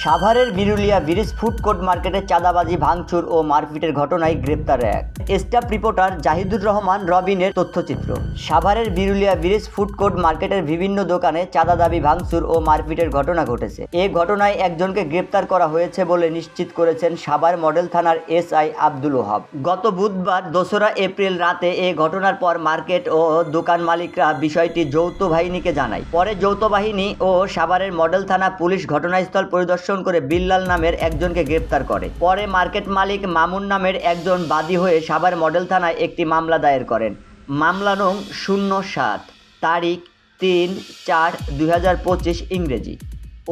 সাভারের Birulia bridge food court মার্কেটে চাঁদাবাজি ভাঙচুর ও মারপিটের ঘটনায় গ্রেপ্তার এক স্টাফ রিপোর্টার জাহিদুর রহমান রবিনের তথ্যচিত্র। সাভারের বিরুলিয়া ব্রিজ ফুড কোর্ট মার্কেটের বিভিন্ন দোকানে চাঁদা দাবি ভাঙচুর ও মারপিটের ঘটনা ঘটেছে। এই ঘটনায় একজনকে গ্রেপ্তার করা হয়েছে বলে নিশ্চিত করেছেন সাভার মডেল থানার এসআই আব্দুল ওহাব। গত বুধবার 2রা এপ্রিল রাতে এই ঘটনার পর মার্কেট ও দোকান মালিকরা বিষয়টি যৌথ বাহিনীকে জানায়। পরে যৌথ বাহিনী ও সাভারের মডেল থানা পুলিশ ঘটনাস্থল পরিদর্শন করে বিল্লাল নামের একজনকে গ্রেপ্তার করে। পরে মার্কেট মালিক মামুন নামের একজন বাদী হয়ে সাভার মডেল থানায় একটি মামলা দায়ের করেন। মামলা নং 07 তারিখ 3/4/2025 ইংরেজি।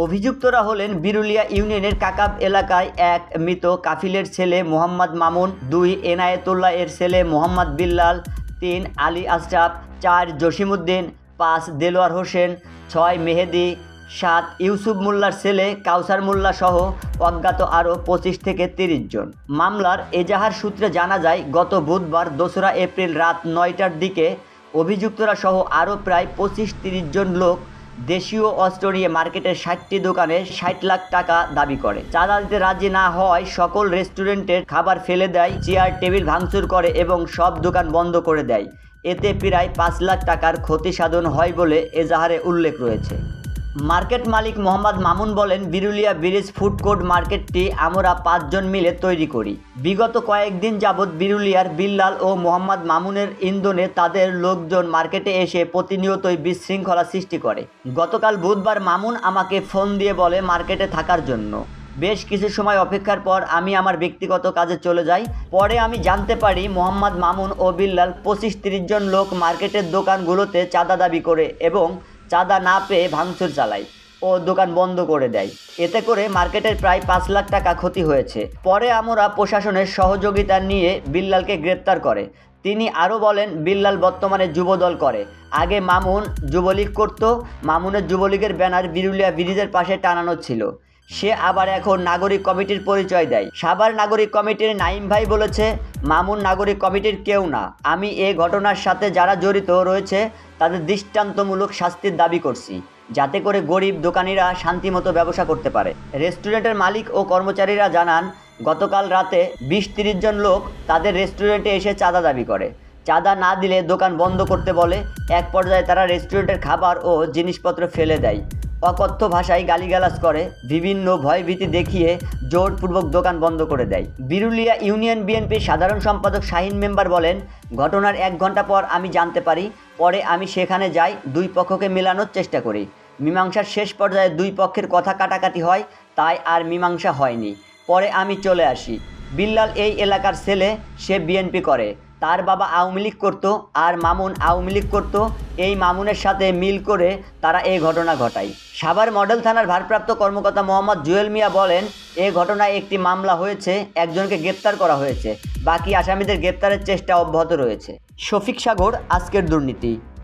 অভিযুক্তরা হলেন বিরুলিয়া ইউনিয়নের কাকাব এলাকায় এক মৃত কাফিলের ছেলে মোহাম্মদ মামুন, 2 এনায়েতুল্লাহ এর ছেলে মোহাম্মদ বিল্লাল, 3 আলী আশরাফ, 4 জসিমউদ্দিন, 5 দেলোয়ার হোসেন, 6 মেহেদি, 7 ইউসুফ মোল্লার ছেলে কাউসার মোল্লা সহ অজ্ঞাত আরও 25 থেকে 30 জন। মামলার এজাহার সূত্রে জানা যায়, গত বুধবার 2রা এপ্রিল রাত 9টার দিকে অভিযুক্তরা সহ আরও প্রায় 25-30 জন লোক দেশীয় অস্ত্র নিয়ে মার্কেটের 60টি দোকানে 60 লাখ টাকা দাবি করে। চাঁদা দিতে রাজি না হওয়ায় সকল রেস্টুরেন্টের খাবার ফেলে দেয়, চেয়ার টেবিল ভাঙচুর করে এবং সব দোকান বন্ধ করে দেয়। এতে প্রায় 5 লাখ টাকার ক্ষতি সাধন হয় বলে এজাহারে উল্লেখ রয়েছে। মার্কেট মালিক মোহাম্মদ মামুন বলেন, বিরুলিয়া ব্রিজ ফুড কোর্ট মার্কেটটি আমরা 5 জন মিলে তৈরি করি। বিগত কয়েকদিন যাবৎ বিরুলিয়ার বিল্লাল ও মোহাম্মদ মামুনের ইন্ধনে তাদের লোকজন মার্কেটে এসে প্রতিনিয়তই বিশৃঙ্খলা সৃষ্টি করে। গতকাল বুধবার মামুন আমাকে ফোন দিয়ে বলে মার্কেটে থাকার জন্য। বেশ কিছু সময় অপেক্ষার পর আমি আমার ব্যক্তিগত কাজে চলে যাই। পরে আমি জানতে পারি মোহাম্মদ মামুন ও বিল্লাল 25-30 জন লোক মার্কেটের দোকানগুলোতে চাঁদা দাবি করে এবং চাঁদা না পেয়ে ভাঙচুর চালায় ও দোকান বন্ধ করে দেয়। এতে করে মার্কেটের প্রায় 5 লাখ টাকা ক্ষতি হয়েছে। পরে আমরা প্রশাসনের সহযোগিতা নিয়ে বিল্লালকে গ্রেপ্তার করে। তিনি আরও বলেন, বিল্লাল বর্তমানে যুবদল করে। আগে মামুন যুবলীগ করত। মামুনের যুবলীগের ব্যানার বিরুলিয়া ব্রিজের পাশে টানানো ছিল। সে আবার এখন নাগরিক কমিটির পরিচয় দেয়। সাভার নাগরিক কমিটির নাইম ভাই বলেছে, মামুন নাগরিক কমিটির কেউ না। আমি এ ঘটনার সাথে যারা জড়িত রয়েছে তাদের দৃষ্টান্তমূলক শাস্তির দাবি করছি, যাতে করে গরিব দোকানিরা শান্তিমতো ব্যবসা করতে পারে। রেস্টুরেন্টের মালিক ও কর্মচারীরা জানান, গতকাল রাতে 20-30 জন লোক তাদের রেস্টুরেন্টে এসে চাঁদা দাবি করে। চাঁদা না দিলে দোকান বন্ধ করতে বলে। এক পর্যায়ে তারা রেস্টুরেন্টের খাবার ও জিনিসপত্র ফেলে দেয়, অকথ্য ভাষায় গালিগালাজ করে, বিভিন্ন ভয়ভীতি দেখিয়ে জোরপূর্বক দোকান বন্ধ করে দেয়। বিরুলিয়া ইউনিয়ন বিএনপির সাধারণ সম্পাদক শাহিন মেম্বার বলেন, ঘটনার 1 ঘন্টা পর আমি জানতে পারি। পরে আমি সেখানে যাই, 2 পক্ষকে মেলানোর চেষ্টা করি। মীমাংসার শেষ পর্যায়ে 2 পক্ষের কথা কাটাকাটি হয়, তাই আর মীমাংসা হয়নি। পরে আমি চলে আসি। বিল্লাল এই এলাকার ছেলে, সে বিএনপি করে। তার বাবা আওয়ামী লীগ করত আর মামুন আওয়ামী লীগ করত। এই মামুনের সাথে মিল করে তারা এই ঘটনা ঘটায়। সাভার মডেল থানার ভারপ্রাপ্ত কর্মকর্তা মোহাম্মদ জুয়েল মিয়া বলেন, এই ঘটনায় একটি মামলা হয়েছে, একজনকে গ্রেপ্তার করা হয়েছে। বাকি আসামিদের গ্রেপ্তারের চেষ্টা অব্যাহত রয়েছে। শফিক সাগর, আজকের দুর্নীতি।